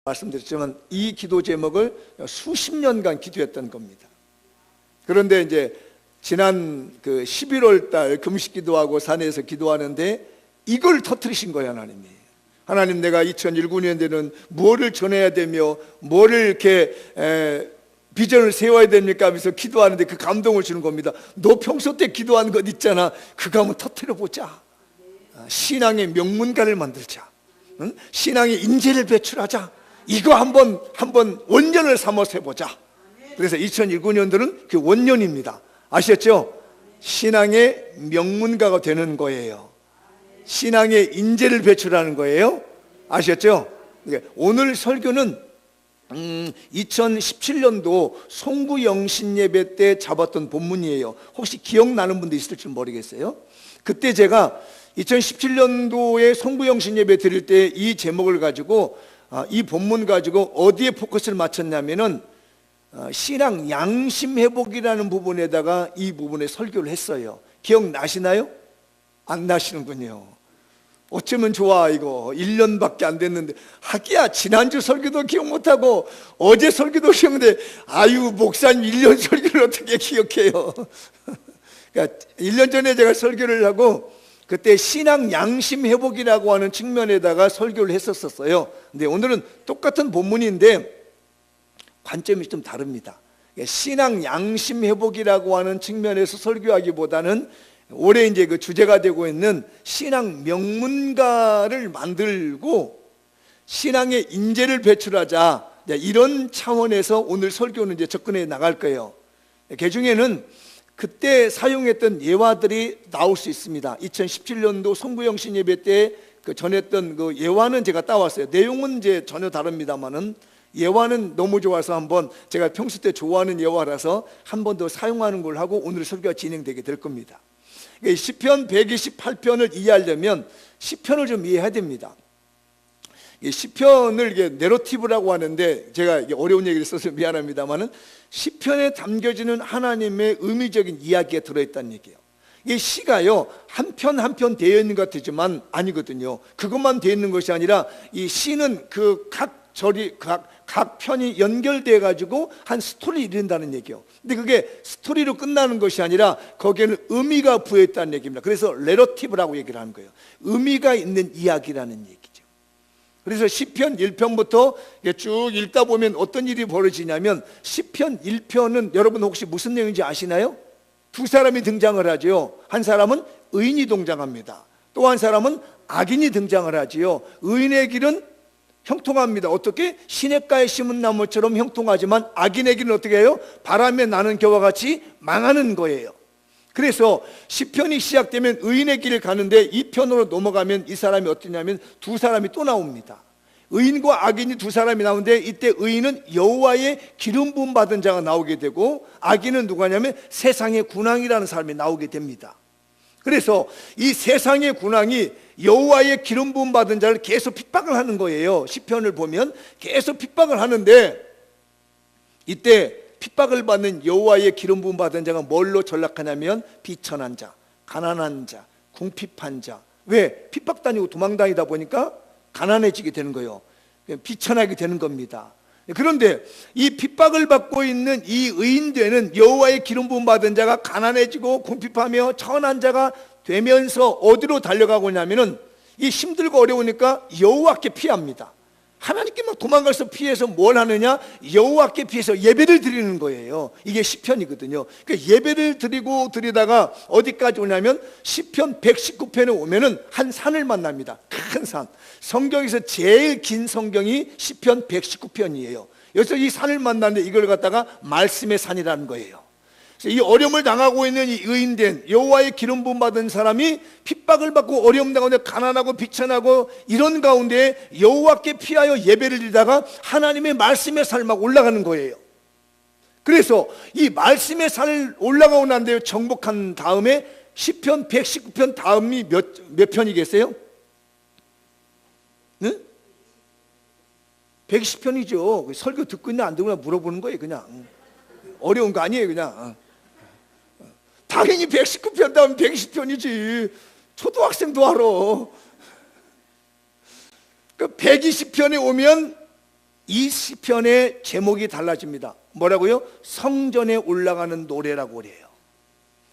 말씀드렸지만 이 기도 제목을 수십 년간 기도했던 겁니다. 그런데 이제 지난 11월 달 금식 기도하고 산에서 기도하는데 이걸 터뜨리신 거예요. 하나님이. 하나님, 내가 2019년에는 무엇을 전해야 되며 뭐를 이렇게 비전을 세워야 됩니까 하면서 기도하는데 그 감동을 주는 겁니다. 너 평소 때 기도한 것 있잖아. 그거 한번 터뜨려 보자. 신앙의 명문가를 만들자. 응? 신앙의 인재를 배출하자. 이거 한번 원년을 삼아서 해보자. 그래서 2019년도는 그 원년입니다. 아셨죠? 신앙의 명문가가 되는 거예요. 신앙의 인재를 배출하는 거예요. 아셨죠? 오늘 설교는 2017년도 송구영신 예배 때 잡았던 본문이에요. 혹시 기억나는 분도 있을지 모르겠어요. 그때 제가 2017년도에 송구영신 예배 드릴 때 이 제목을 가지고 이 본문 가지고 어디에 포커스를 맞췄냐면은 신앙 양심 회복이라는 부분에다가 이 부분에 설교를 했어요. 기억나시나요? 안 나시는군요. 어쩌면 좋아. 이거 1년밖에 안 됐는데 하기야 지난주 설교도 기억 못하고 어제 설교도 기억는데 아유 목사님 1년 설교를 어떻게 기억해요. 그러니까 1년 전에 제가 설교를 하고 그때 신앙 양심 회복이라고 하는 측면에다가 설교를 했었어요. 근데 오늘은 똑같은 본문인데 관점이 좀 다릅니다. 신앙 양심 회복이라고 하는 측면에서 설교하기보다는 올해 이제 그 주제가 되고 있는 신앙 명문가를 만들고 신앙의 인재를 배출하자, 이런 차원에서 오늘 설교는 이제 접근해 나갈 거예요. 그 중에는 그때 사용했던 예화들이 나올 수 있습니다. 2017년도 송구영신 예배 때 전했던 그 예화는 제가 따왔어요. 내용은 이제 전혀 다릅니다만은 예화는 너무 좋아서 한번 제가 평소 때 좋아하는 예화라서 한 번 더 사용하는 걸 하고 오늘 설교가 진행되게 될 겁니다. 시편 128편을 이해하려면 시편을 좀 이해해야 됩니다. 시편을 이게 내러티브라고 하는데 제가 어려운 얘기를 써서 미안합니다만은 시편에 담겨지는 하나님의 의미적인 이야기가 들어있다는 얘기예요. 이 시가요 한 편 한 편 되어 있는 것 같지만 아니거든요. 그것만 되어 있는 것이 아니라 이 시는 그 각 편이 연결돼 가지고 한 스토리를 이룬다는 얘기예요. 근데 그게 스토리로 끝나는 것이 아니라 거기에는 의미가 부여 있다는 얘기입니다. 그래서 내러티브라고 얘기를 하는 거예요. 의미가 있는 이야기라는 얘기죠. 그래서 시편 1편부터 쭉 읽다 보면 어떤 일이 벌어지냐면 시편 1편은 여러분 혹시 무슨 내용인지 아시나요? 두 사람이 등장을 하죠. 한 사람은 의인이 등장합니다. 또 한 사람은 악인이 등장을 하지요. 의인의 길은 형통합니다. 어떻게? 시냇가에 심은 나무처럼 형통하지만 악인의 길은 어떻게 해요? 바람에 나는 겨와 같이 망하는 거예요. 그래서 시편이 시작되면 의인의 길을 가는데 이 편으로 넘어가면 이 사람이 어떠냐면 두 사람이 또 나옵니다. 의인과 악인이 두 사람이 나오는데 이때 의인은 여호와의 기름 부음 받은 자가 나오게 되고 악인은 누구냐면 세상의 군왕이라는 사람이 나오게 됩니다. 그래서 이 세상의 군왕이 여호와의 기름 부음 받은 자를 계속 핍박을 하는 거예요. 시편을 보면 계속 핍박을 하는데 이때 핍박을 받는 여호와의 기름 부음 받은 자가 뭘로 전락하냐면 비천한 자, 가난한 자, 궁핍한 자. 왜? 핍박 다니고 도망 다니다 보니까 가난해지게 되는 거예요. 비천하게 되는 겁니다. 그런데 이 핍박을 받고 있는 이 의인되는 여호와의 기름 부음 받은 자가 가난해지고 궁핍하며 천한 자가 되면서 어디로 달려가고 있냐면은 이 힘들고 어려우니까 여호와께 피합니다. 하나님께 막 도망가서 피해서 뭘 하느냐? 여호와께 피해서 예배를 드리는 거예요. 이게 시편이거든요. 그러니까 예배를 드리다가 어디까지 오냐면 시편 119편에 오면은 한 산을 만납니다. 큰 산. 성경에서 제일 긴 성경이 시편 119편이에요. 여기서 이 산을 만났는데 이걸 갖다가 말씀의 산이라는 거예요. 이 어려움을 당하고 있는 이 의인된 여호와의 기름 부음 받은 사람이 핍박을 받고 어려움 가운데 가난하고 비천하고 이런 가운데 여호와께 피하여 예배를 드리다가 하나님의 말씀의 산을 막 올라가는 거예요. 그래서 이 말씀의 산을 올라가고 난 뒤에 정복한 다음에 시편 119편 다음이 몇 편이겠어요? 네? 120편이죠. 설교 듣고 있나 안 듣고 있나 물어보는 거예요. 그냥 어려운 거 아니에요. 그냥 당연히 119편 다음 120편이지. 초등학생도 알아. 그 120편에 오면 이 시편의 제목이 달라집니다. 뭐라고요? 성전에 올라가는 노래라고 그래요.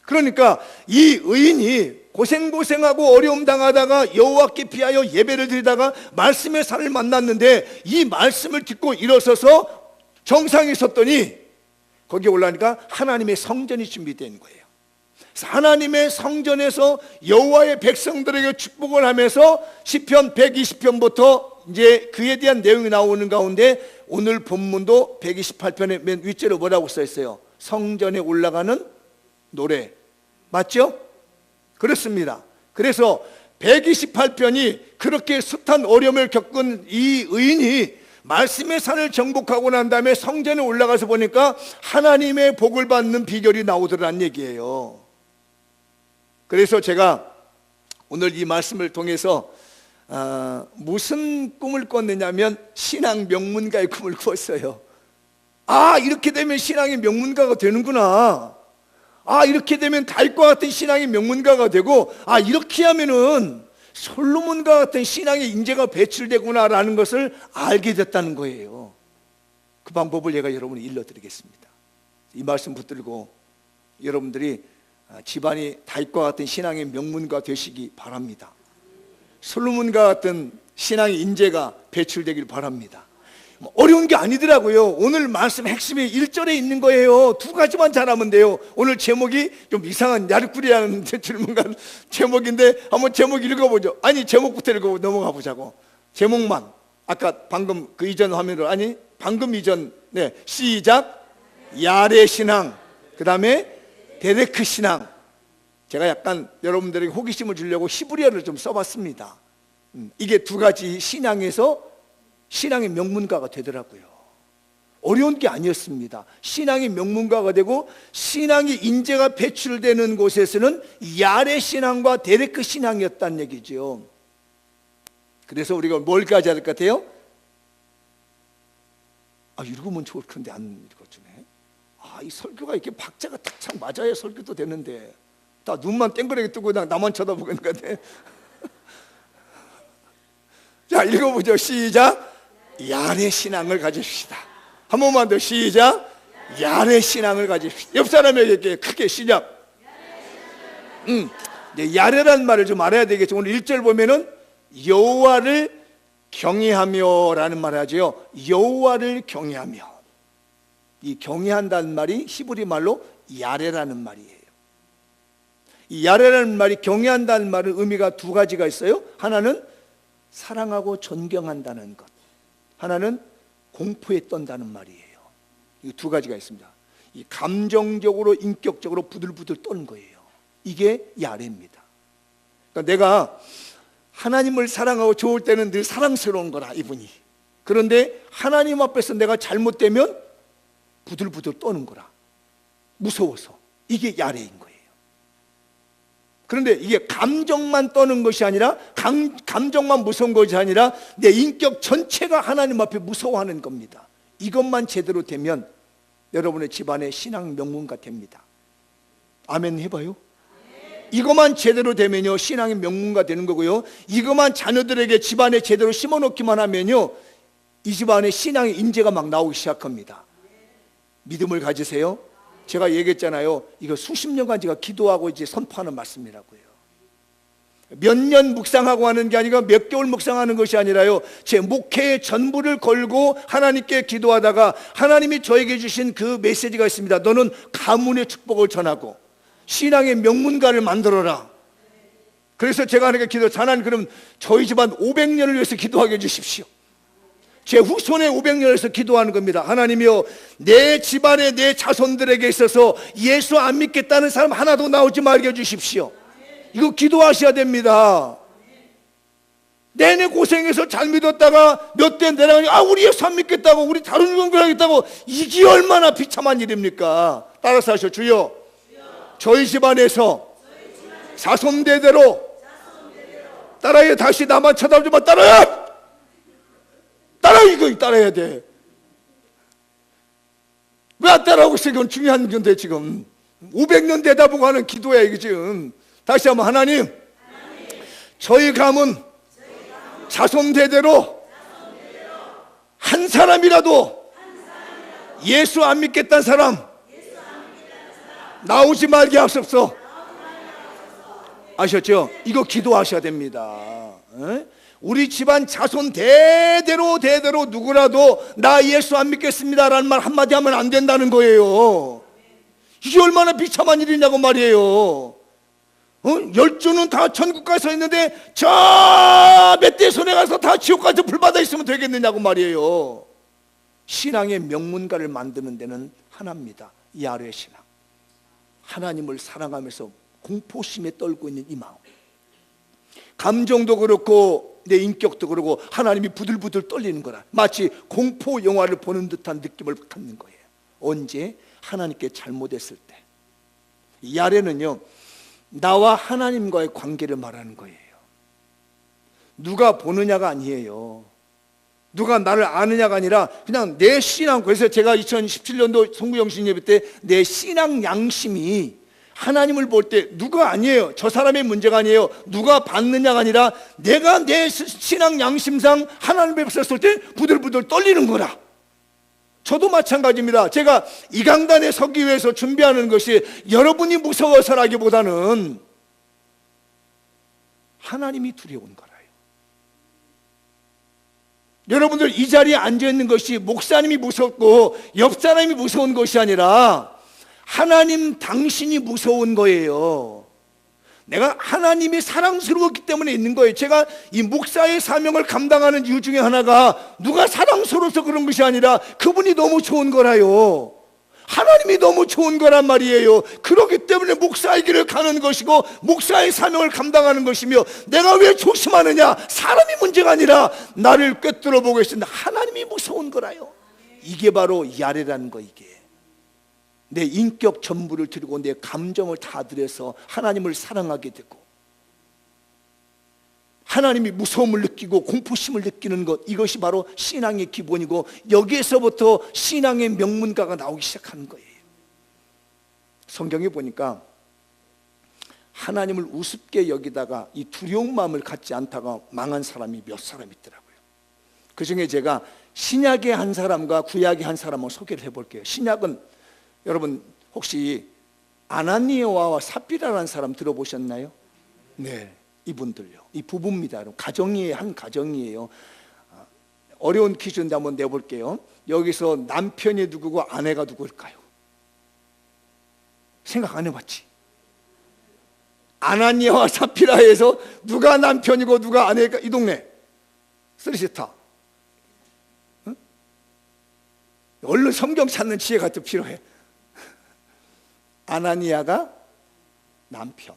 그러니까 이 의인이 고생하고 어려움 당하다가 여호와께 피하여 예배를 드리다가 말씀의 산을 만났는데 이 말씀을 듣고 일어서서 정상에 섰더니 거기에 올라가니까 하나님의 성전이 준비된 거예요. 그래서 하나님의 성전에서 여호와의 백성들에게 축복을 하면서 시편 120편부터 이제 그에 대한 내용이 나오는 가운데 오늘 본문도 128편의 맨 윗줄에 뭐라고 써 있어요? 성전에 올라가는 노래. 맞죠? 그렇습니다. 그래서 128편이 그렇게 숱한 어려움을 겪은 이 의인이 말씀의 산을 정복하고 난 다음에 성전에 올라가서 보니까 하나님의 복을 받는 비결이 나오더라는 얘기예요. 그래서 제가 오늘 이 말씀을 통해서 무슨 꿈을 꿨느냐면 신앙 명문가의 꿈을 꿨어요. 이렇게 되면 신앙의 명문가가 되는구나. 이렇게 되면 다윗과 같은 신앙의 명문가가 되고 이렇게 하면은 솔로몬과 같은 신앙의 인재가 배출되구나라는 것을 알게 됐다는 거예요. 그 방법을 제가 여러분이 일러드리겠습니다. 이 말씀 붙들고 여러분들이 집안이 다윗과 같은 신앙의 명문가 되시기 바랍니다. 솔로몬과 같은 신앙의 인재가 배출되길 바랍니다. 어려운 게 아니더라고요. 오늘 말씀 핵심이 1절에 있는 거예요. 두 가지만 잘하면 돼요. 오늘 제목이 좀 이상한 야르꾸리라는 질문과 제목인데 한번 제목 읽어보죠. 제목부터 읽어보고 넘어가 보자고. 제목만 아까 방금 그 이전 화면으로 방금 이전 시작 야레 신앙, 그 다음에 데레크 신앙. 제가 약간 여러분들에게 호기심을 주려고 히브리어를 좀 써봤습니다. 이게 두 가지 신앙에서 신앙의 명문가가 되더라고요. 어려운 게 아니었습니다. 신앙의 명문가가 되고 신앙의 인재가 배출되는 곳에서는 야레 신앙과 데레크 신앙이었다는 얘기죠. 그래서 우리가 뭘 가져야 될 것 같아요? 읽으면 좋을 건데 안 읽어주네. 이 설교가 이렇게 박자가 탁탁 맞아야 설교도 되는데 다 눈만 땡그랗게 뜨고 그냥 나만 쳐다보고 있는 것 같아. 자, 읽어보죠. 시작. 야레 신앙을 가집시다. 한 번만 더 시작. 야레 신앙을 가집시다. 옆 사람에게 크게 시작. 야레라는 말을 좀 알아야 되겠죠. 오늘 1절 보면은 여호와를 경외하며 라는 말을 하죠. 여호와를 경외하며. 이 경외한다는 말이 히브리 말로 야레라는 말이에요. 이 야레라는 말이 경외한다는 말은 의미가 두 가지가 있어요. 하나는 사랑하고 존경한다는 것, 하나는 공포에 떤다는 말이에요. 이 두 가지가 있습니다. 이 감정적으로 인격적으로 부들부들 떠는 거예요. 이게 야레입니다. 그러니까 내가 하나님을 사랑하고 좋을 때는 늘 사랑스러운 거라 이분이. 그런데 하나님 앞에서 내가 잘못되면 부들부들 떠는 거라. 무서워서. 이게 야레인 거예요. 그런데 이게 감정만 떠는 것이 아니라 감정만 무서운 것이 아니라 내 인격 전체가 하나님 앞에 무서워하는 겁니다. 이것만 제대로 되면 여러분의 집안의 신앙 명문가 됩니다. 아멘 해봐요. 이것만 제대로 되면요 신앙의 명문가 되는 거고요. 이것만 자녀들에게 집안에 제대로 심어놓기만 하면요 이 집안에 신앙의 인재가 막 나오기 시작합니다. 믿음을 가지세요. 제가 얘기했잖아요. 이거 수십 년간 제가 기도하고 이제 선포하는 말씀이라고요. 몇 년 묵상하고 하는 게 아니라 몇 개월 묵상하는 것이 아니라요. 제 목회의 전부를 걸고 하나님께 기도하다가 하나님이 저에게 주신 그 메시지가 있습니다. 너는 가문의 축복을 전하고 신앙의 명문가를 만들어라. 그래서 제가 하나님께 기도해서 하나님 그럼 저희 집안 500년을 위해서 기도하게 해주십시오. 제 후손의 500년을 위해서 기도하는 겁니다. 하나님이여 내 집안에 내 자손들에게 있어서 예수 안 믿겠다는 사람 하나도 나오지 말게 해주십시오. 이거 기도하셔야 됩니다. 내내 고생해서 잘 믿었다가 몇 대 내려가니까 우리 예수 안 믿겠다고 우리 다른 종교 하겠다고 이게 얼마나 비참한 일입니까? 따라서 하셔. 주여 저희 집안에서 자손대대로 따라해. 다시 나만 쳐다보지 마. 따라해. 이거 따라해야 돼. 왜 안 따라하고 있어? 이건 중요한 건데 지금 500년 되다보고 하는 기도야 이게 지금. 다시 한번 하나님 저희 가문 자손 대대로 한 사람이라도 예수 안 믿겠다는 사람 나오지 말게 하옵소서. 아셨죠? 이거 기도하셔야 됩니다. 우리 집안 자손 대대로 누구라도 나 예수 안 믿겠습니다라는 말 한마디 하면 안 된다는 거예요. 이게 얼마나 비참한 일이냐고 말이에요. 10조는 다 천국 가서 있는데 저 몇 대 손에 가서 다 지옥 가서 불받아 있으면 되겠느냐고 말이에요. 신앙의 명문가를 만드는 데는 하나입니다. 야훼 신앙. 하나님을 사랑하면서 공포심에 떨고 있는 이 마음. 감정도 그렇고 내 인격도 그렇고 하나님이 부들부들 떨리는 거라. 마치 공포 영화를 보는 듯한 느낌을 갖는 거예요. 언제? 하나님께 잘못했을 때. 야훼는요, 나와 하나님과의 관계를 말하는 거예요. 누가 보느냐가 아니에요. 누가 나를 아느냐가 아니라 그냥 내 신앙. 그래서 제가 2017년도 송구영신 예배 때 내 신앙 양심이 하나님을 볼 때 누가 아니에요. 저 사람의 문제가 아니에요. 누가 받느냐가 아니라 내가 내 신앙 양심상 하나님 앞에 섰을 때 부들부들 떨리는 거라. 저도 마찬가지입니다. 제가 이 강단에 서기 위해서 준비하는 것이 여러분이 무서워서라기보다는 하나님이 두려운 거라요. 여러분들 이 자리에 앉아있는 것이 목사님이 무섭고 옆 사람이 무서운 것이 아니라 하나님 당신이 무서운 거예요. 내가 하나님이 사랑스러웠기 때문에 있는 거예요. 제가 이 목사의 사명을 감당하는 이유 중에 하나가 누가 사랑스러워서 그런 것이 아니라 그분이 너무 좋은 거라요. 하나님이 너무 좋은 거란 말이에요. 그렇기 때문에 목사의 길을 가는 것이고 목사의 사명을 감당하는 것이며, 내가 왜 조심하느냐? 사람이 문제가 아니라 나를 꿰뚫어 보고 있습니다. 하나님이 무서운 거라요. 이게 바로 야훼라는 거. 이게 내 인격 전부를 드리고 내 감정을 다 들여서 하나님을 사랑하게 되고 하나님이 무서움을 느끼고 공포심을 느끼는 것, 이것이 바로 신앙의 기본이고 여기에서부터 신앙의 명문가가 나오기 시작하는 거예요. 성경에 보니까 하나님을 우습게 여기다가 이 두려운 마음을 갖지 않다가 망한 사람이 몇 사람 있더라고요. 그 중에 제가 신약의 한 사람과 구약의 한 사람을 소개를 해볼게요. 신약은 여러분 혹시 아나니아와 삽비라라는 사람 들어보셨나요? 네, 이분들요. 이 부부입니다. 여러분. 한 가정이에요. 어려운 퀴즈인데 한번 내볼게요. 여기서 남편이 누구고 아내가 누구일까요? 생각 안 해봤지? 아나니아와 삽비라에서 누가 남편이고 누가 아내일까? 이 동네 쓰리시타. 응? 얼른 성경 찾는 지혜가 좀 필요해. 아나니아가 남편,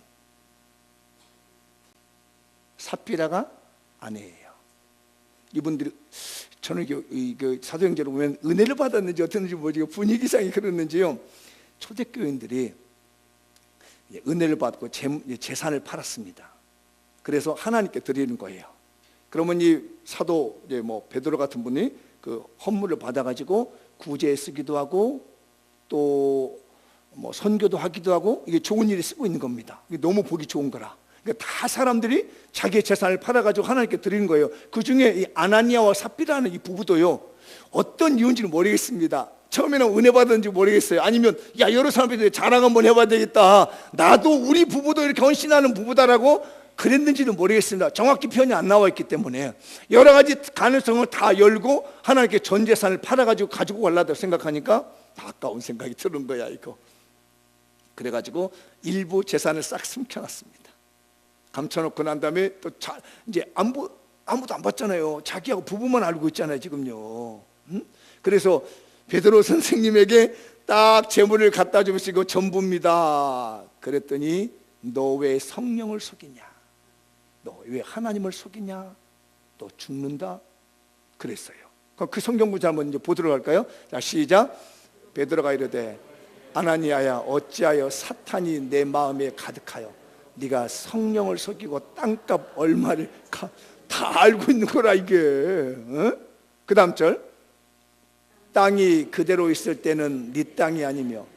삽비라가 아내예요. 이분들이 저는 그 사도행전을 보면 은혜를 받았는지 어땠는지 모르지 분위기상이 그랬는지요. 초대교인들이 은혜를 받고 재산을 팔았습니다. 그래서 하나님께 드리는 거예요. 그러면 이 사도 베드로 같은 분이 그 헌물을 받아가지고 구제에 쓰기도 하고 또 선교도 하기도 하고 이게 좋은 일에 쓰고 있는 겁니다. 이게 너무 보기 좋은 거라. 그러니까 다 사람들이 자기의 재산을 팔아가지고 하나님께 드리는 거예요. 그 중에 이 아나니아와 삽비라는 이 부부도요, 어떤 이유인지는 모르겠습니다. 처음에는 은혜 받았는지 모르겠어요. 아니면 야 여러 사람들이 자랑 한번 해봐야 되겠다, 나도 우리 부부도 이렇게 헌신하는 부부다라고 그랬는지는 모르겠습니다. 정확히 표현이 안 나와 있기 때문에 여러 가지 가능성을 다 열고 하나님께 전 재산을 팔아가지고 가지고 가려고 생각하니까 아까운 생각이 드는 거야 이거. 그래가지고 일부 재산을 싹 숨겨놨습니다. 감춰놓고 난 다음에 또 이제 아무도 안 봤잖아요. 자기하고 부부만 알고 있잖아요 지금요. 그래서 베드로 선생님에게 딱 재물을 갖다 주시고 전부입니다. 그랬더니 너 왜 성령을 속이냐? 너 왜 하나님을 속이냐? 너 죽는다? 그랬어요. 그 성경 구절 한번 이제 보도록 할까요? 자, 시작. 베드로가 이르되 아나니아야 어찌하여 사탄이 내 마음에 가득하여 네가 성령을 속이고 땅값 얼마를 다 알고 있는 거라 이게. 그 다음 절. 땅이 그대로 있을 때는 네 땅이 아니며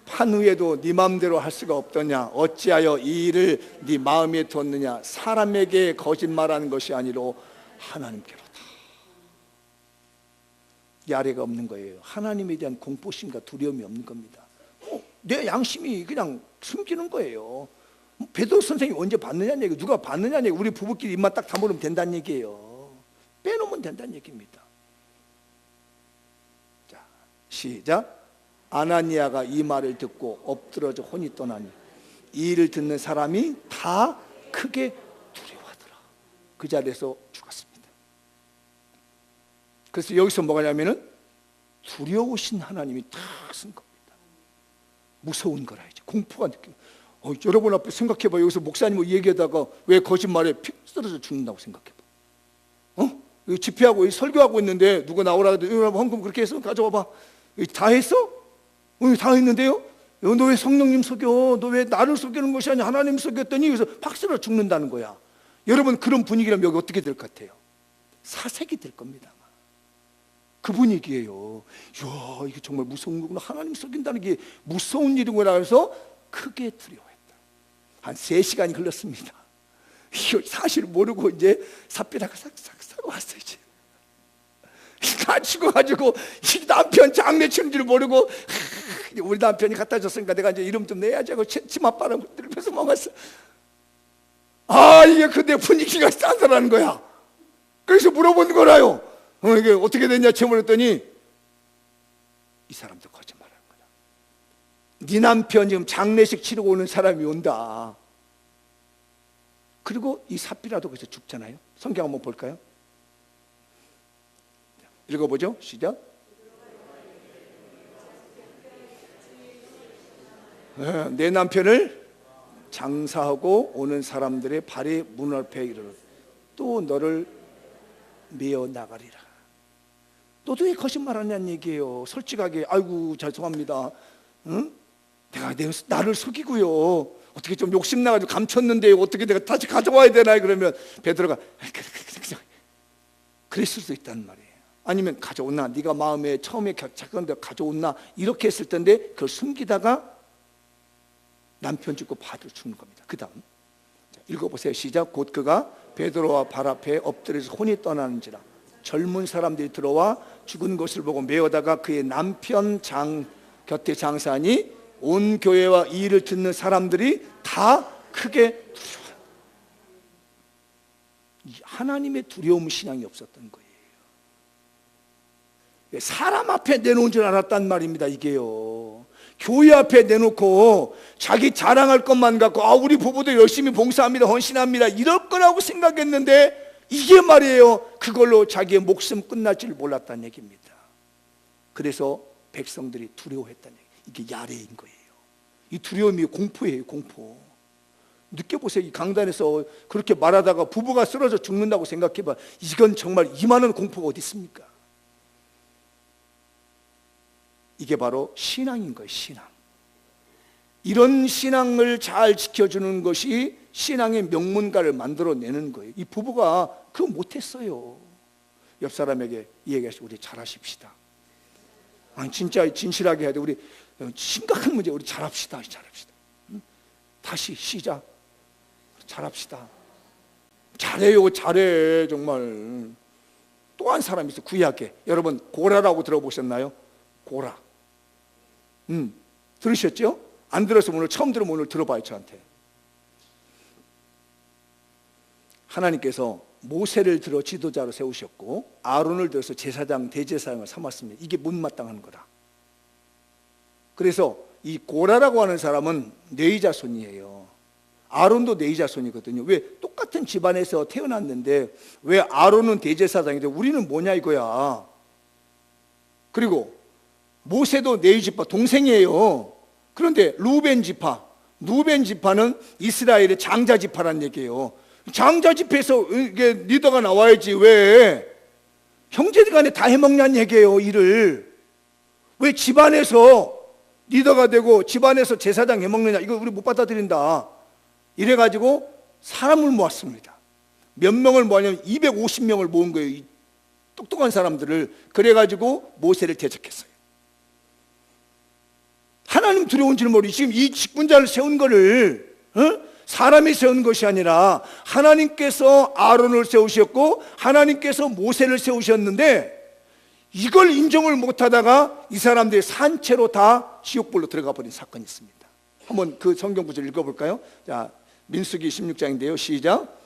판 후에도 네 마음대로 할 수가 없더냐? 어찌하여 이 일을 네 마음에 뒀느냐? 사람에게 거짓말하는 것이 아니로 하나님께로다. 야래가 없는 거예요. 하나님에 대한 공포심과 두려움이 없는 겁니다. 내 양심이 그냥 숨기는 거예요. 베드로 선생님이 언제 봤느냐는 얘기예요. 누가 봤느냐는 얘기예요. 우리 부부끼리 입만 딱 다물으면 된다는 얘기예요. 빼놓으면 된다는 얘기입니다. 자, 시작. 아나니아가 이 말을 듣고 엎드러져 혼이 떠나니 이 일을 듣는 사람이 다 크게 두려워하더라. 그 자리에서 죽었습니다. 그래서 여기서 뭐가 냐면은 두려우신 하나님이 다 쓴 겁니다. 무서운 거라 이제 공포가 느껴요. 여러분 앞에 생각해봐. 여기서 목사님 얘기하다가 왜 거짓말에 피 쓰러져 죽는다고 생각해봐. 집회하고 설교하고 있는데 누가 나오라 그러더니 헌금 그렇게 해서 가져와봐. 다 했어? 다 했는데요? 너 왜 성령님 속여? 너 왜 나를 속이는 것이 아니야? 하나님 속였더니 여기서 팍 쓰러져 죽는다는 거야. 여러분 그런 분위기라면 여기 어떻게 될 것 같아요? 사색이 될 겁니다. 그 분위기예요. 이야, 이게 정말 무서운 거구나. 하나님 속인다는 게 무서운 일이구나 해서 크게 두려워했다. 한 3시간이 흘렀습니다. 이거 사실 모르고 이제 삽비라가 싹싹싹 왔어요. 이제 다 죽어가지고 남편 장례 치는 줄 모르고 우리 남편이 갖다 줬으니까 내가 이제 이름 좀 내야지 하고 치맛바람 들면서 먹었어. 이게 근데 분위기가 싼사라는 거야. 그래서 물어보는 거라요. 이게 어떻게 됐냐 채물했더니 이 사람도 거짓말하는 거야. 네 남편 지금 장례식 치르고 오는 사람이 온다. 그리고 이 삽비라도 그래서 죽잖아요. 성경 한번 볼까요? 읽어보죠. 시작. 내 남편을 장사하고 오는 사람들의 발에 문 앞에 이르러 또 너를 메어 나가리라. 너도 왜 거짓말하냐는 얘기예요. 솔직하게 아이고 죄송합니다. 내가 나를 속이고요. 어떻게 좀 욕심 나가지고 감췄는데 어떻게 내가 다시 가져와야 되나. 그러면 베드로가 그랬을 수도 있다는 말이에요. 아니면 가져온나 네가 마음에 처음에 작은데 가져온나 이렇게 했을 텐데 그걸 숨기다가 남편 죽고 바로 죽는 겁니다. 그 다음 읽어보세요. 시작. 곧 그가 베드로와 발 앞에 엎드려서 혼이 떠나는지라 젊은 사람들이 들어와 죽은 것을 보고 메어다가 그의 남편 곁에 장사하니 온 교회와 이 일을 듣는 사람들이 다 크게 두려워한다. 하나님의 두려움 신앙이 없었던 거예요. 사람 앞에 내놓은 줄 알았단 말입니다. 이게요. 교회 앞에 내놓고 자기 자랑할 것만 갖고 우리 부부도 열심히 봉사합니다, 헌신합니다 이럴 거라고 생각했는데 이게 말이에요. 그걸로 자기의 목숨 끝날 줄 몰랐다는 얘기입니다. 그래서 백성들이 두려워했다는 얘기. 이게 야래인 거예요. 이 두려움이 공포예요. 공포. 느껴보세요. 이 강단에서 그렇게 말하다가 부부가 쓰러져 죽는다고 생각해봐. 이건 정말 이만한 공포가 어디 있습니까? 이게 바로 신앙인 거예요. 신앙. 이런 신앙을 잘 지켜주는 것이 신앙의 명문가를 만들어내는 거예요. 이 부부가 그거 못했어요. 옆 사람에게 이 얘기하시고 우리 잘하십시다. 진짜 진실하게 해야 돼. 우리 심각한 문제 우리 잘합시다. 다시 시작. 잘합시다. 잘해요. 잘해. 정말. 또 한 사람이 있어요. 구약에. 여러분 고라라고 들어보셨나요? 고라. 들으셨죠? 안 들었으면 오늘 처음 들으면 오늘 들어봐요. 저한테. 하나님께서 모세를 들어 지도자로 세우셨고 아론을 들어서 제사장 대제사장을 삼았습니다. 이게 못마땅한 거다. 그래서 이 고라라고 하는 사람은 네이 자손이에요. 아론도 네이 자손이거든요. 왜 똑같은 집안에서 태어났는데 왜 아론은 대제사장인데 우리는 뭐냐 이거야. 그리고 모세도 네이 지파 동생이에요. 그런데 루벤 지파는 이스라엘의 장자 지파란 얘기예요. 장자 지파에서 이게 리더가 나와야지 왜 형제들 간에 다 해먹냐는 얘기예요. 일을 왜 집안에서 리더가 되고 집안에서 제사장 해먹느냐. 이거 우리 못 받아들인다. 이래가지고 사람을 모았습니다. 몇 명을 모았냐면 250명을 모은 거예요. 이 똑똑한 사람들을. 그래가지고 모세를 대적했어요. 하나님 두려운 줄 모르지. 지금 이 직분자를 세운 거를 사람이 세운 것이 아니라 하나님께서 아론을 세우셨고 하나님께서 모세를 세우셨는데 이걸 인정을 못하다가 이 사람들이 산채로 다 지옥불로 들어가 버린 사건이 있습니다. 한번 그 성경 구절 읽어볼까요? 자, 민수기 16장인데요. 시작.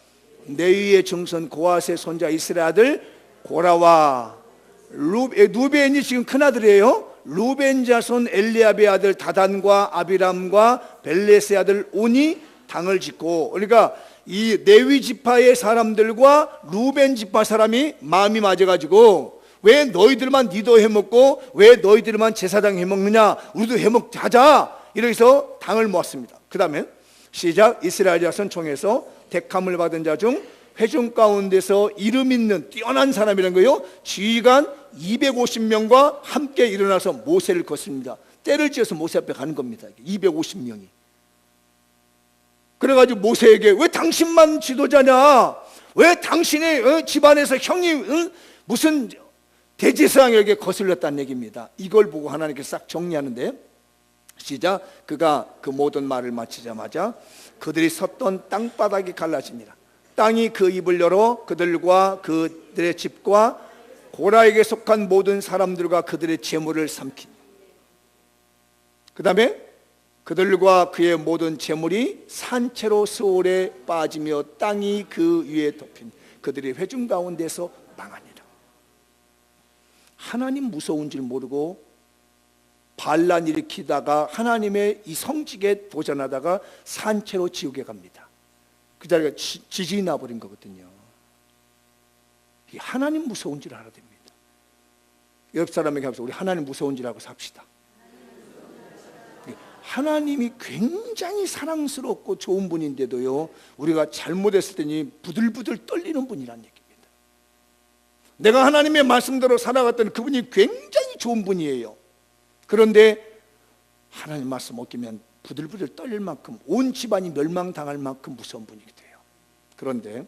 레위의 증손 고핫의 손자 이스라엘 아들 고라와 루벤이 지금 큰아들이에요. 루벤 자손 엘리압의 아들 다단과 아비람과 벨레스의 아들 온이 당을 짓고, 그러니까 이 레위 지파의 사람들과 루벤 지파 사람이 마음이 맞아가지고, 왜 너희들만 니도 해먹고 왜 너희들만 제사장 해먹느냐, 우리도 해먹자, 이렇게 해서 당을 모았습니다. 그 다음에 시작. 이스라엘 자손 총에서 택함을 받은 자 중 회중 가운데서 이름 있는 뛰어난 사람이라는 거예요. 지휘관 250명과 함께 일어나서 모세를 걷습니다. 때를 지어서 모세 앞에 가는 겁니다. 250명이. 그래가지고 모세에게 왜 당신만 지도자냐, 왜 당신의 집안에서 형이 무슨 대제사장에게 거슬렸다는 얘기입니다. 이걸 보고 하나님께서 싹 정리하는데, 시작. 그가 그 모든 말을 마치자마자 그들이 섰던 땅바닥이 갈라집니다. 땅이 그 입을 열어 그들과 그들의 집과 고라에게 속한 모든 사람들과 그들의 재물을 삼킨. 그 다음에 그들과 그의 모든 재물이 산채로 스올에 빠지며 땅이 그 위에 덮인 그들의 회중 가운데서 망하니라. 하나님 무서운 줄 모르고 반란 일으키다가 하나님의 이 성직에 도전하다가 산채로 지옥에 갑니다. 그 자리가 지진이 나버린 거거든요. 하나님 무서운 줄 알아야 됩니다. 옆 사람에게 하면서 우리 하나님 무서운 줄 알고 삽시다. 하나님이 굉장히 사랑스럽고 좋은 분인데도요, 우리가 잘못했을 때니 부들부들 떨리는 분이란 얘기입니다. 내가 하나님의 말씀대로 살아갔던 그분이 굉장히 좋은 분이에요. 그런데 하나님 말씀 어기면 부들부들 떨릴 만큼, 온 집안이 멸망당할 만큼 무서운 분이기도 해요. 그런데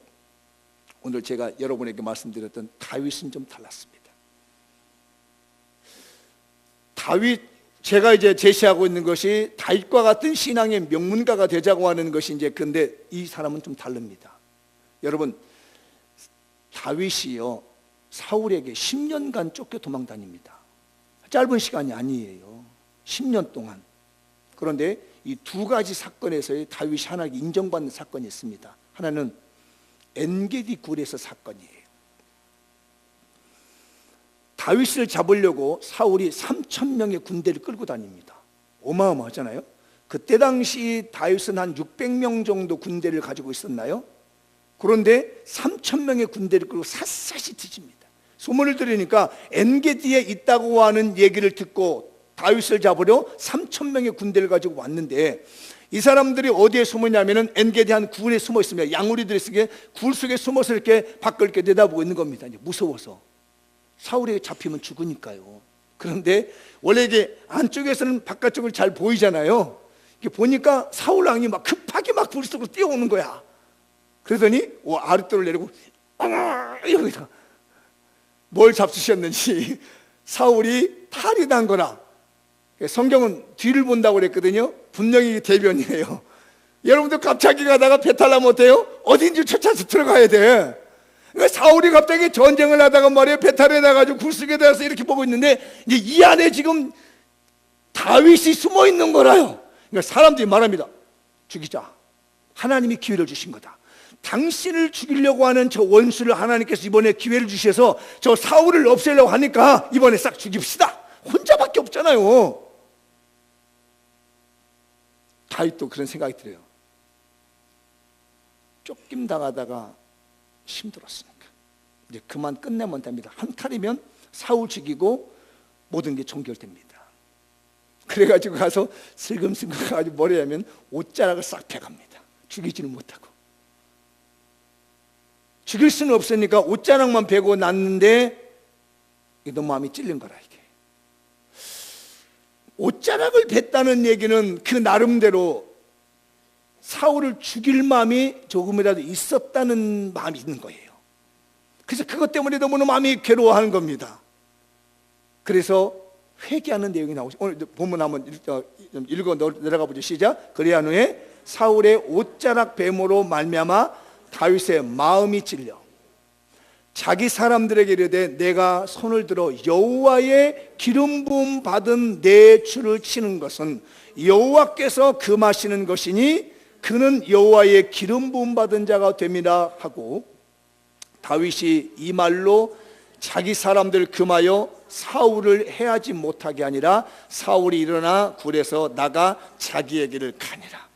오늘 제가 여러분에게 말씀드렸던 다윗은 좀 달랐습니다. 다윗, 제가 이제 제시하고 있는 것이 다윗과 같은 신앙의 명문가가 되자고 하는 것이 이제, 근데 이 사람은 좀 다릅니다. 여러분, 다윗이요, 사울에게 10년간 쫓겨 도망 다닙니다. 짧은 시간이 아니에요. 10년 동안. 그런데 이 두 가지 사건에서의 다윗이 하나님께 인정받는 사건이 있습니다. 하나는 엔게디 굴에서 사건이에요. 다윗을 잡으려고 사울이 3,000명의 군대를 끌고 다닙니다. 어마어마하잖아요. 그때 당시 다윗은 한 600명 정도 군대를 가지고 있었나요? 그런데 3,000명의 군대를 끌고 샅샅이 뒤집니다. 소문을 들으니까 엔게디에 있다고 하는 얘기를 듣고 다윗을 잡으려 3,000명의 군대를 가지고 왔는데, 이 사람들이 어디에 숨었냐면은 엔게디 한 굴에 숨어 있습니다. 양우리들이 쓰게 굴 속에 숨어서 이렇게 밖을 이렇게 내다보고 있는 겁니다. 이제 무서워서. 사울에게 잡히면 죽으니까요. 그런데 원래 이게 안쪽에서는 바깥쪽을 잘 보이잖아요. 이게 보니까 사울 왕이 막 급하게 막 굴 속으로 뛰어오는 거야. 그러더니 아랫도를 내리고 여기다 뭘 잡수셨는지 사울이 탈이 난 거라. 성경은 뒤를 본다고 그랬거든요. 분명히 대변이에요. 여러분들 갑자기 가다가 배탈 나면 어때요? 어딘지 쫓아서 들어가야 돼. 그러니까 사울이 갑자기 전쟁을 하다가 말이에요, 배탈에 나가지고 굴속에 들어가서 이렇게 보고 있는데, 이제 이 안에 지금 다윗이 숨어 있는 거라요. 그러니까 사람들이 말합니다. 죽이자. 하나님이 기회를 주신 거다. 당신을 죽이려고 하는 저 원수를 하나님께서 이번에 기회를 주셔서 저 사울을 없애려고 하니까 이번에 싹 죽입시다. 혼자밖에 없잖아요. 다윗도 그런 생각이 들어요. 쫓김 당하다가 힘들었으니까 이제 그만 끝내면 됩니다. 한 칼이면 사울 죽이고 모든 게 종결됩니다. 그래가지고 가서 슬금슬금 가지고 머리에 하면 옷자락을 싹 펴갑니다. 죽이지는 못하고. 죽일 수는 없으니까 옷자락만 베고 났는데 너무 마음이 찔린 거라. 이게 옷자락을 뱉다는 얘기는 그 나름대로 사울을 죽일 마음이 조금이라도 있었다는 마음이 있는 거예요. 그래서 그것 때문에 너무나 마음이 괴로워하는 겁니다. 그래서 회개하는 내용이 나오죠. 오늘 본문 한번 읽어 내려가 보죠. 시작. 그리한 후에 사울의 옷자락 뱀으로 말미암아 다윗의 마음이 찔려 자기 사람들에게 이르되 내가 손을 들어 여호와의 기름 부음 받은 내 줄을 치는 것은 여호와께서 금하시는 것이니 그는 여호와의 기름 부음 받은 자가 됨이라 하고, 다윗이 이 말로 자기 사람들 금하여 사울을 해하지 못하게 아니라 사울이 일어나 굴에서 나가 자기에게를 가니라.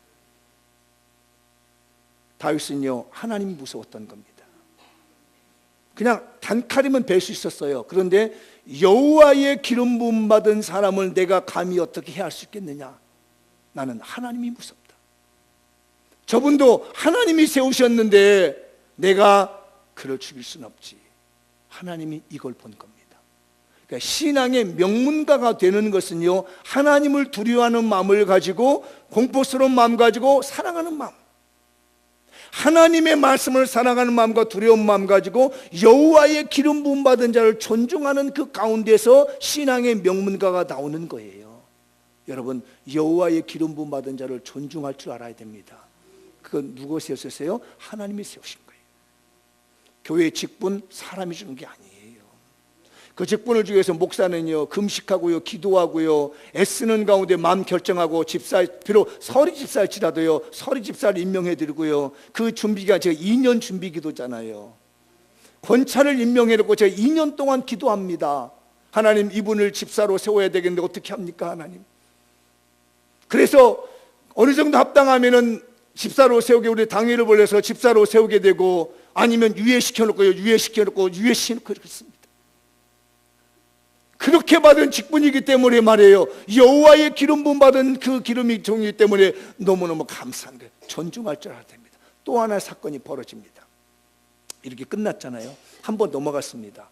다윗은요, 하나님이 무서웠던 겁니다. 그냥 단칼이면 뵐 수 있었어요. 그런데 여호와의 기름 부음 받은 사람을 내가 감히 어떻게 해할 수 있겠느냐? 나는 하나님이 무섭다. 저분도 하나님이 세우셨는데 내가 그를 죽일 수는 없지. 하나님이 이걸 본 겁니다. 그러니까 신앙의 명문가가 되는 것은요, 하나님을 두려워하는 마음을 가지고, 공포스러운 마음 가지고 사랑하는 마음, 하나님의 말씀을 사랑하는 마음과 두려운 마음 가지고 여호와의 기름 부음 받은 자를 존중하는 그 가운데서 신앙의 명문가가 나오는 거예요. 여러분, 여호와의 기름 부음 받은 자를 존중할 줄 알아야 됩니다. 그건 누가 세우셨어요? 하나님이 세우신 거예요. 교회의 직분 사람이 주는 게 아니에요. 그 직분을 주기 위해서 목사는요, 금식하고요, 기도하고요, 애쓰는 가운데 마음 결정하고, 집사, 비록 서리 집사일지라도요, 서리 집사를 임명해드리고요, 그 준비가 제가 2년 준비 기도잖아요. 권차를 임명해놓고 제가 2년 동안 기도합니다. 하나님, 이분을 집사로 세워야 되겠는데 어떻게 합니까, 하나님? 그래서 어느 정도 합당하면은 집사로 세우게, 우리 당회를 벌려서 집사로 세우게 되고, 아니면 유예시켜놓고 유예시켜놓고 그렇습니다. 그렇게 받은 직분이기 때문에 말이에요, 여호와의 기름 부음 받은 그 기름이 종이기 때문에 너무너무 감사한 거예요. 존중할 줄 알아야 됩니다. 또 하나의 사건이 벌어집니다. 이렇게 끝났잖아요. 한번 넘어갔습니다.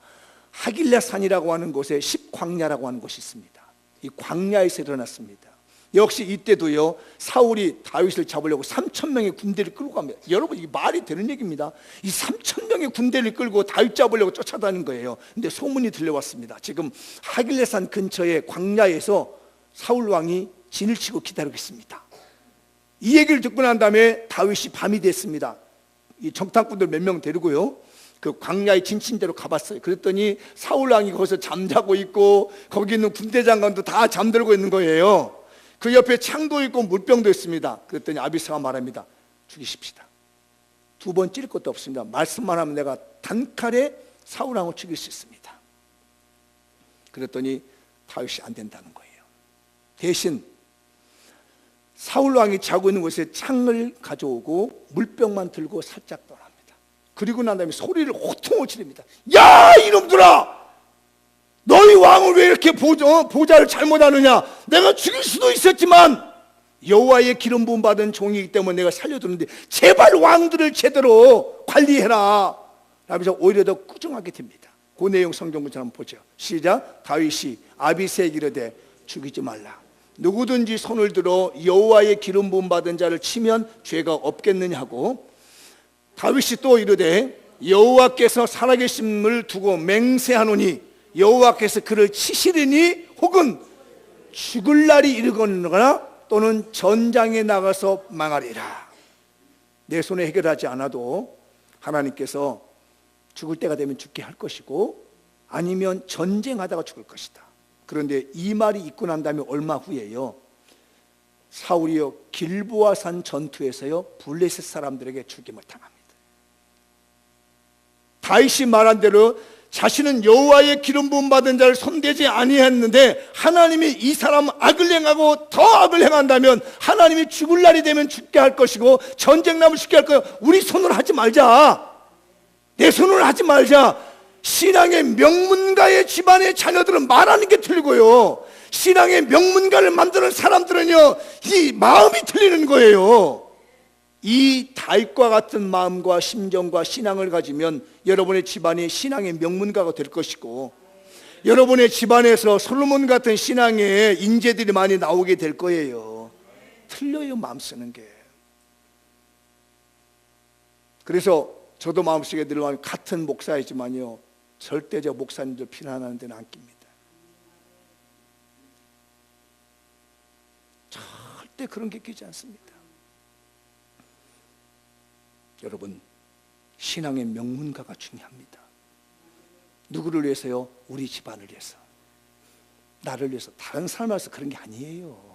하길라산이라고 하는 곳에 십광야라고 하는 곳이 있습니다. 이 광야에서 일어났습니다. 역시 이때도요, 사울이 다윗을 잡으려고 3,000명의 군대를 끌고 갑니다. 여러분, 이게 말이 되는 얘기입니다. 이 3,000명의 군대를 끌고 다윗 잡으려고 쫓아다니는 거예요. 근데 소문이 들려왔습니다. 지금 하길레산 근처의 광야에서 사울 왕이 진을 치고 기다리고 있습니다. 이 얘기를 듣고 난 다음에 다윗이 밤이 됐습니다. 이 정탐꾼들 몇 명 데리고요, 그 광야의 진친대로 가봤어요. 그랬더니 사울 왕이 거기서 잠자고 있고, 거기 있는 군대 장관도 다 잠들고 있는 거예요. 그 옆에 창도 있고 물병도 있습니다. 그랬더니 아비사가 말합니다. 죽이십시다. 두 번 찌를 것도 없습니다. 말씀만 하면 내가 단칼에 사울왕을 죽일 수 있습니다. 그랬더니 다윗이 안 된다는 거예요. 대신 사울왕이 자고 있는 곳에 창을 가져오고 물병만 들고 살짝 떠납니다. 그리고 난 다음에 소리를 호통을 지릅니다. 야, 이놈들아! 너희 왕을 왜 이렇게 보좌를 잘못하느냐? 내가 죽일 수도 있었지만 여호와의 기름 부음 받은 종이기 때문에 내가 살려두는데 제발 왕들을 제대로 관리해라. 라면서 오히려 더 꾸중하게 됩니다. 그 내용 성경문자 한번 보죠. 시작. 다윗이 아비새에게 이르되 죽이지 말라. 누구든지 손을 들어 여호와의 기름 부음 받은 자를 치면 죄가 없겠느냐 하고, 다윗이 또 이르되 여호와께서 살아계심을 두고 맹세하노니 여호와께서 그를 치시리니 혹은 죽을 날이 이르거나 또는 전장에 나가서 망하리라. 내 손에 해결하지 않아도 하나님께서 죽을 때가 되면 죽게 할 것이고, 아니면 전쟁하다가 죽을 것이다. 그런데 이 말이 있고 난 다음에 얼마 후에요, 사울이요, 길보아산 전투에서요, 블레셋 사람들에게 죽임을 당합니다. 다윗이 말한 대로 자신은 여호와의 기름 부음 받은 자를 손대지 아니했는데, 하나님이 이 사람 악을 행하고 더 악을 행한다면 하나님이 죽을 날이 되면 죽게 할 것이고 전쟁 나면 죽게 할 거예요. 우리 손으로 하지 말자. 내 손으로 하지 말자. 신앙의 명문가의 집안의 자녀들은 말하는 게 틀리고요, 신앙의 명문가를 만드는 사람들은요, 이 마음이 틀리는 거예요. 이 다윗과 같은 마음과 심정과 신앙을 가지면 여러분의 집안이 신앙의 명문가가 될 것이고, 여러분의 집안에서 솔로몬 같은 신앙의 인재들이 많이 나오게 될 거예요. 틀려요, 마음 쓰는 게. 그래서 저도 마음속에 늘 같은 목사이지만요, 절대 저 목사님들 비난하는 데는 안 낍니다. 절대 그런 게 끼지 않습니다. 여러분, 신앙의 명문가가 중요합니다. 누구를 위해서요? 우리 집안을 위해서, 나를 위해서. 다른 사람을 위해서 그런 게 아니에요.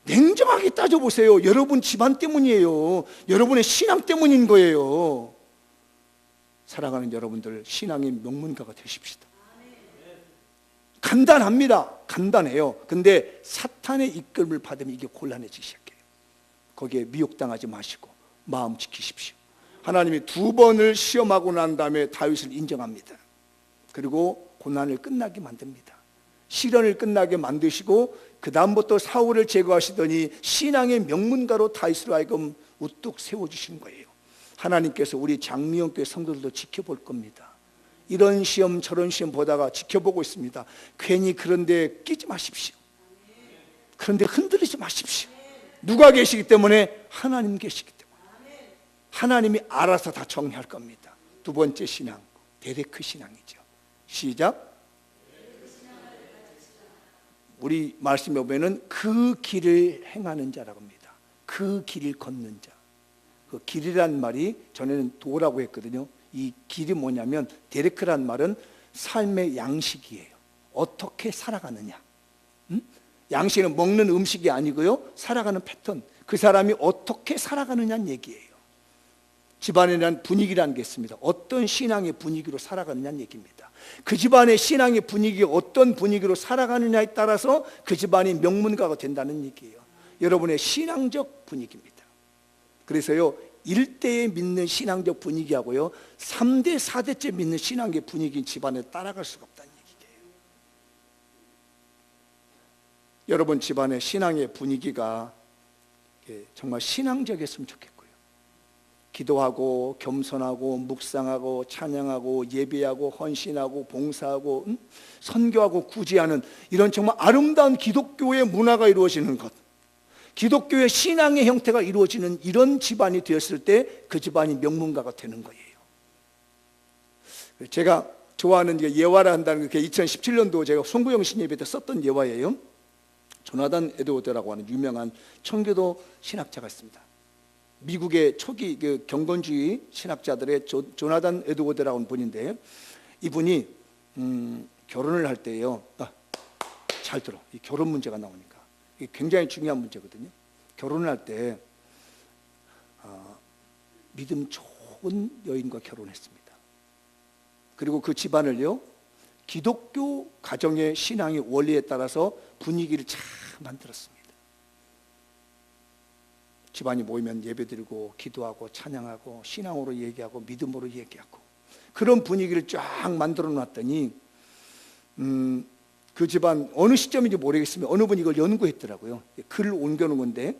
냉정하게 따져보세요. 여러분 집안 때문이에요. 여러분의 신앙 때문인 거예요. 사랑하는 여러분들, 신앙의 명문가가 되십시다. 간단합니다. 간단해요. 근데 사탄의 이끌림을 받으면 이게 곤란해지기 시작해요. 거기에 미혹당하지 마시고 마음 지키십시오. 하나님이 2번을 시험하고 난 다음에 다윗을 인정합니다. 그리고 고난을 끝나게 만듭니다. 시련을 끝나게 만드시고 그 다음부터 사울을 제거하시더니 신앙의 명문가로 다윗으로 하여금 우뚝 세워주시는 거예요. 하나님께서 우리 장미영교회 성도들도 지켜볼 겁니다. 이런 시험 저런 시험 보다가 지켜보고 있습니다. 괜히 그런데 끼지 마십시오. 그런데 흔들리지 마십시오. 누가 계시기 때문에? 하나님 계시기 때문에. 하나님이 알아서 다 정리할 겁니다. 2번째 신앙, 데레크 신앙이죠. 시작. 우리 말씀에 보면은 그 길을 행하는 자라고 합니다. 그 길을 걷는 자. 그 길이란 말이 전에는 도라고 했거든요. 이 길이 뭐냐면, 데레크란 말은 삶의 양식이에요. 어떻게 살아가느냐. 양식은 먹는 음식이 아니고요, 살아가는 패턴. 그 사람이 어떻게 살아가느냐는 얘기예요. 집안이라는 분위기라는 게 있습니다. 어떤 신앙의 분위기로 살아가느냐는 얘기입니다. 그 집안의 신앙의 분위기, 어떤 분위기로 살아가느냐에 따라서 그 집안이 명문가가 된다는 얘기예요. 여러분의 신앙적 분위기입니다. 그래서요, 1대에 믿는 신앙적 분위기하고요 3대, 4대째 믿는 신앙의 분위기인 집안에 따라갈 수가 없다는 얘기예요. 여러분 집안의 신앙의 분위기가 정말 신앙적이었으면 좋겠고요, 기도하고 겸손하고 묵상하고 찬양하고 예배하고 헌신하고 봉사하고 선교하고 구제하는 이런 정말 아름다운 기독교의 문화가 이루어지는 것, 기독교의 신앙의 형태가 이루어지는 이런 집안이 되었을 때 그 집안이 명문가가 되는 거예요. 제가 좋아하는 예화라 한다는 게 2017년도 제가 송구영 신예배 때 썼던 예화예요. 조나단 에드워드라고 하는 유명한 청교도 신학자가 있습니다. 미국의 초기 그 경건주의 신학자들의 조나단 에드워드라고 하는 분인데, 이분이 결혼을 할 때요, 잘 들어, 이 결혼 문제가 나오니까 이게 굉장히 중요한 문제거든요. 결혼을 할 때 믿음 좋은 여인과 결혼했습니다. 그리고 그 집안을요, 기독교 가정의 신앙의 원리에 따라서 분위기를 잘 만들었습니다. 집안이 모이면 예배드리고 기도하고 찬양하고 신앙으로 얘기하고 믿음으로 얘기하고 그런 분위기를 쫙 만들어 놨더니 그 집안 어느 시점인지 모르겠으면 어느 분이 이걸 연구했더라고요. 글을 옮겨놓은 건데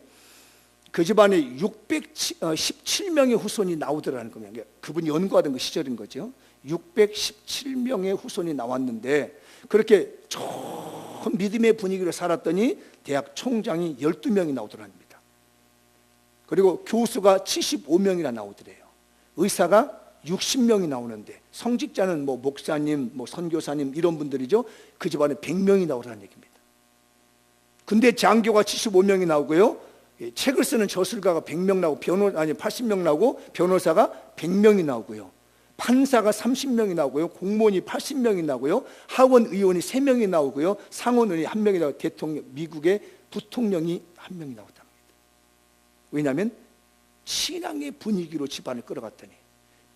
그 집안에 617명의 후손이 나오더라는 겁니다. 그분이 연구하던 그 시절인 거죠. 617명의 후손이 나왔는데 그렇게 좋은 믿음의 분위기로 살았더니 대학 총장이 12명이 나오더랍니다. 그리고 교수가 75명이나 나오더래요. 의사가 60명이 나오는데 성직자는 뭐 목사님, 뭐 선교사님 이런 분들이죠. 그 집안에 100명이 나오라는 얘기입니다. 근데 장교가 75명이 나오고요, 책을 쓰는 저술가가 100명 나오고 80명 나오고 변호사가 100명이 나오고요, 판사가 30명이 나오고요, 공무원이 80명이 나오고요, 하원 의원이 3명이 나오고요, 상원 의원이 1명이 나오고 대통령, 미국의 부통령이 1명이 나오답니다. 왜냐하면 신앙의 분위기로 집안을 끌어갔더니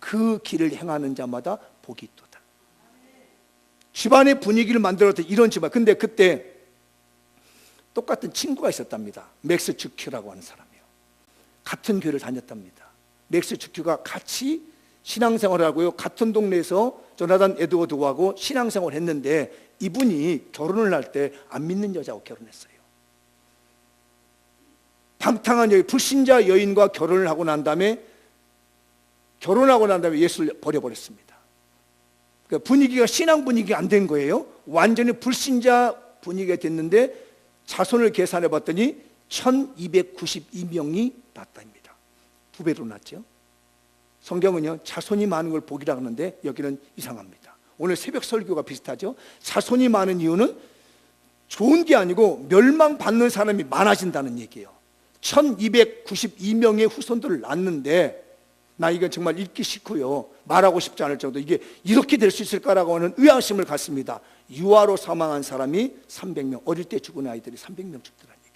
그 길을 행하는 자마다 복이 있도다. 집안의 분위기를 만들었던 이런 집안. 근데 그때 똑같은 친구가 있었답니다. 맥스 주큐라고 하는 사람이요. 같은 교회를 다녔답니다. 맥스 주큐가 같이 신앙생활을 하고요, 같은 동네에서 조나단 에드워드하고 신앙생활을 했는데 이분이 결혼을 할 때 안 믿는 여자하고 결혼했어요. 방탕한 여인, 불신자 여인과 결혼을 하고 난 다음에 예수를 버려버렸습니다. 그러니까 분위기가 신앙 분위기가 안 된 거예요. 완전히 불신자 분위기가 됐는데 자손을 계산해 봤더니 1292명이 났답니다. 2배로 났죠. 성경은요, 자손이 많은 걸 복이라고 하는데 여기는 이상합니다. 오늘 새벽 설교가 비슷하죠. 자손이 많은 이유는 좋은 게 아니고 멸망받는 사람이 많아진다는 얘기예요. 1292명의 후손들을 낳는데 나 이건 정말 읽기 싫고요, 말하고 싶지 않을 정도, 이게 이렇게 될 수 있을까라고 하는 의아심을 갖습니다. 유아로 사망한 사람이 300명, 어릴 때 죽은 아이들이 300명 죽더라는 얘기.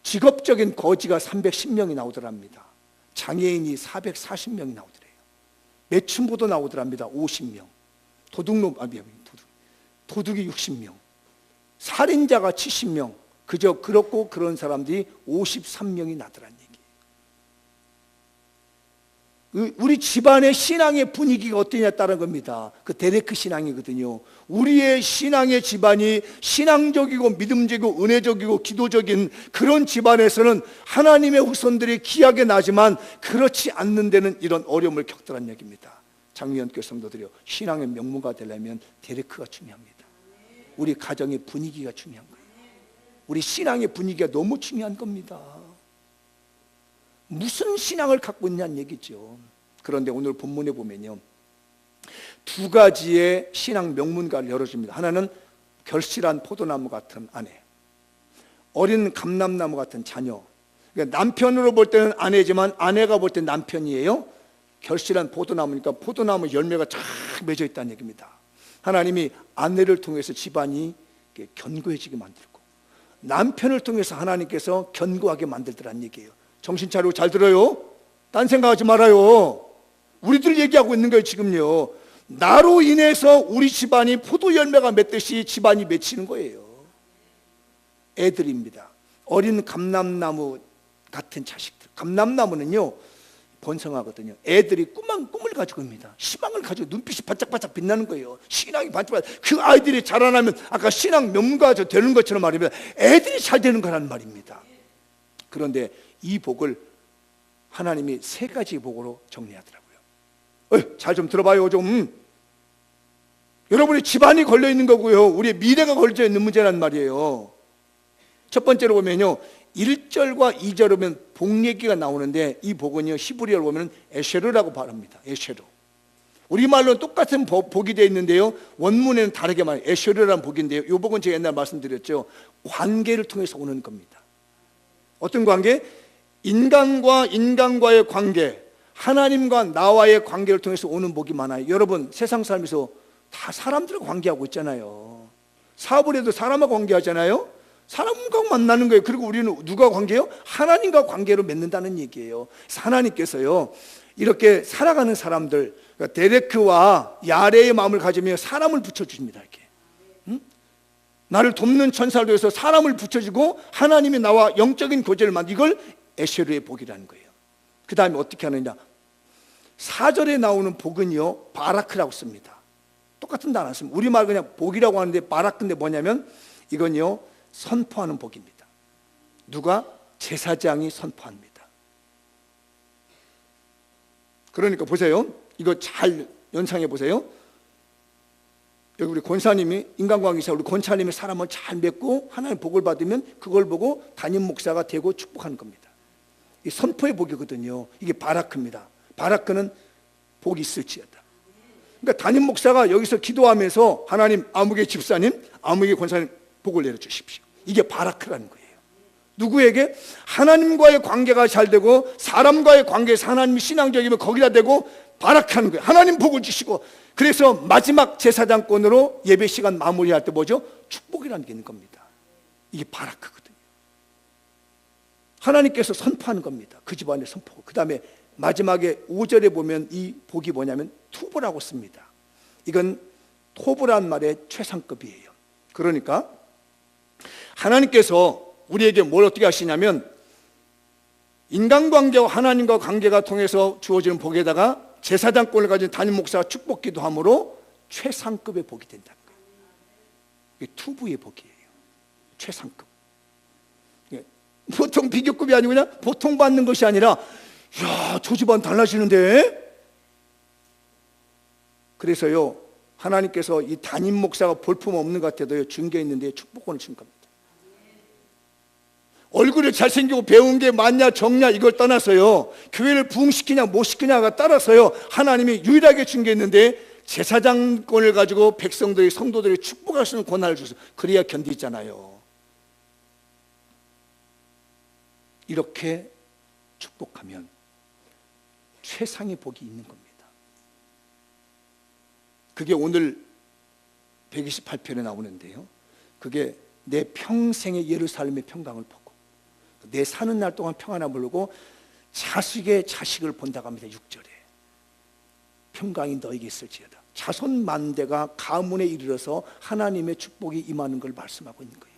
직업적인 거지가 310명이 나오더랍니다. 장애인이 440명이 나오더래요. 매춘부도 나오더랍니다. 50명. 도둑이 60명. 살인자가 70명. 그저 그렇고 그런 사람들이 53명이 나더란 얘기. 우리 집안의 신앙의 분위기가 어떠냐에 따른 겁니다. 그 데레크 신앙이거든요. 우리의 신앙의 집안이 신앙적이고 믿음적이고 은혜적이고 기도적인 그런 집안에서는 하나님의 후손들이 귀하게 나지만 그렇지 않는 데는 이런 어려움을 겪더란 얘기입니다. 장미연교회 성도들이요, 신앙의 명문가 되려면 데레크가 중요합니다. 우리 가정의 분위기가 중요한 거예요. 우리 신앙의 분위기가 너무 중요한 겁니다. 무슨 신앙을 갖고 있냐는 얘기죠. 그런데 오늘 본문에 보면요, 두 가지의 신앙 명문가를 열어줍니다. 하나는 결실한 포도나무 같은 아내, 어린 감람나무 같은 자녀. 그러니까 남편으로 볼 때는 아내지만 아내가 볼 때는 남편이에요. 결실한 포도나무니까 포도나무 열매가 쫙 맺어 있다는 얘기입니다. 하나님이 아내를 통해서 집안이 견고해지게 만들고, 남편을 통해서 하나님께서 견고하게 만들더란 얘기예요. 정신 차리고 잘 들어요. 딴 생각하지 말아요. 우리들 얘기하고 있는 거예요. 지금요, 나로 인해서 우리 집안이 포도 열매가 맺듯이 집안이 맺히는 거예요. 애들입니다. 어린 감람나무 같은 자식들. 감람나무는요 번성하거든요. 애들이 꿈을 가지고 있습니다. 희망을 가지고 눈빛이 반짝반짝 빛나는 거예요. 신앙이 반짝반짝. 그 아이들이 자라나면 아까 신앙 명문가 되는 것처럼 말이면 애들이 잘 되는 거란 말입니다. 그런데 이 복을 하나님이 세 가지 복으로 정리하더라고요. 잘 좀 들어봐요. 좀 여러분의 집안이 걸려 있는 거고요, 우리의 미래가 걸려 있는 문제란 말이에요. 첫 번째로 보면요, 1절과 2절에 보면 복 얘기가 나오는데, 이 복은요 히브리어로 보면 에쉐르라고 발음합니다. 에쉐르. 우리말로는 똑같은 복이 되어 있는데요, 원문에는 다르게 말해요. 에쉐르라는 복인데요, 이 복은 제가 옛날 말씀드렸죠, 관계를 통해서 오는 겁니다. 어떤 관계? 인간과 인간과의 관계, 하나님과 나와의 관계를 통해서 오는 복이 많아요. 여러분, 세상 살면서 다 사람들과 관계하고 있잖아요. 사업을 해도 사람과 관계하잖아요. 사람과 만나는 거예요. 그리고 우리는 누가 관계요? 하나님과 관계로 맺는다는 얘기예요. 하나님께서요 이렇게 살아가는 사람들, 그러니까 데레크와 야레의 마음을 가지며 사람을 붙여주십니다. 이렇게 나를 돕는 천사를 통해서 사람을 붙여주고 하나님이 나와 영적인 교제를 만든, 이걸 에쉐르의 복이라는 거예요. 그 다음에 어떻게 하느냐, 4절에 나오는 복은요 바라크라고 씁니다. 똑같은 단어 안 씁니다. 우리말 그냥 복이라고 하는데 바라크인데 뭐냐면 이건요 선포하는 복입니다. 누가? 제사장이 선포합니다. 그러니까 보세요, 이거 잘 연상해 보세요. 여기 우리 권사님이, 인간관계사 우리 권사님이 사람을 잘 맺고 하나님 복을 받으면 그걸 보고 담임 목사가 되고 축복하는 겁니다. 이 선포의 복이거든요. 이게 바라크입니다. 바라크는 복이 있을지어다. 그러니까 담임 목사가 여기서 기도하면서 하나님, 아무개 집사님, 아무개 권사님 복을 내려주십시오. 이게 바라크라는 거예요. 누구에게? 하나님과의 관계가 잘 되고 사람과의 관계에서 하나님이 신앙적이면 거기다 대고 바라크하는 거예요. 하나님 복을 주시고, 그래서 마지막 제사장권으로 예배 시간 마무리할 때 뭐죠? 축복이라는 게 있는 겁니다. 이게 바라크거든요. 하나님께서 선포하는 겁니다. 그 집안의 선포. 그 다음에 마지막에 5절에 보면 이 복이 뭐냐면 투브라고 씁니다. 이건 토브란 말의 최상급이에요. 그러니까 하나님께서 우리에게 뭘 어떻게 하시냐면, 인간관계와 하나님과 관계가 통해서 주어지는 복에다가 제사장권을 가진 담임 목사가 축복기도 함으로 최상급의 복이 된다는 거예요. 이게 투부의 복이에요. 최상급. 보통 비교급이 아니고 그냥 보통 받는 것이 아니라, 야, 저 집안 달라지는데? 그래서요 하나님께서 이 담임 목사가 볼품 없는 것 같아도요 중개 있는데 축복권을 준 겁니다. 얼굴이 잘생기고 배운 게 맞냐 적냐 이걸 떠나서요, 교회를 부흥시키냐 못 시키냐가 따라서요 하나님이 유일하게 준 게 있는데, 제사장권을 가지고 백성들이, 성도들이 축복할 수 있는 권한을 주셔서 그래야 견디잖아요. 이렇게 축복하면 최상의 복이 있는 겁니다. 그게 오늘 128편에 나오는데요, 그게 내 평생의 예루살렘의 평강을 보고 내 사는 날 동안 평안을 모르고 자식의 자식을 본다고 합니다. 6절에 평강이 너에게 있을지어다. 자손 만대가 가문에 이르러서 하나님의 축복이 임하는 걸 말씀하고 있는 거예요.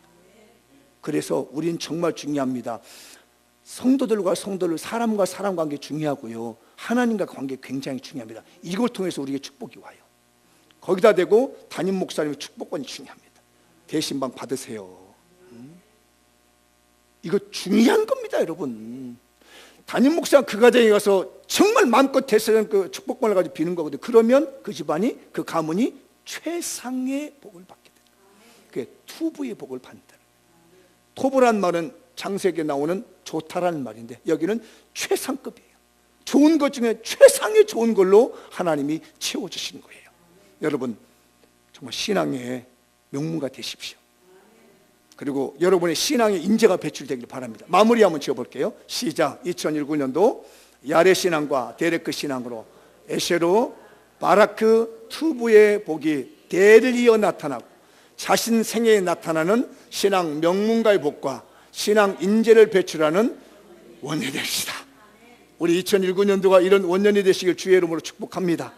그래서 우리는 정말 중요합니다. 성도들과 성도들, 사람과 사람 관계 중요하고요, 하나님과 관계 굉장히 중요합니다. 이걸 통해서 우리에게 축복이 와요. 거기다 대고 담임 목사님의 축복권이 중요합니다. 대신방 받으세요. 이거 중요한 겁니다, 여러분. 담임 목사가 그 가정에 가서 정말 마음껏 대세는 그 축복권을 가지고 비는 거거든요. 그러면 그 집안이, 그 가문이 최상의 복을 받게 됩니다. 그게 투부의 복을 받는다. 토부란 말은 창세기에 나오는 좋다라는 말인데, 여기는 최상급이에요. 좋은 것 중에 최상의 좋은 걸로 하나님이 채워주시는 거예요. 여러분, 정말 신앙의 명문가 되십시오. 그리고 여러분의 신앙의 인재가 배출되기를 바랍니다. 마무리 한번 지어볼게요. 시작. 2019년도 야레 신앙과 데레크 신앙으로 에셰로 바라크 투부의 복이 대를 이어 나타나고 자신 생애에 나타나는 신앙 명문가의 복과 신앙 인재를 배출하는 원년이 됩시다. 우리 2019년도가 이런 원년이 되시길 주의 이름으로 축복합니다.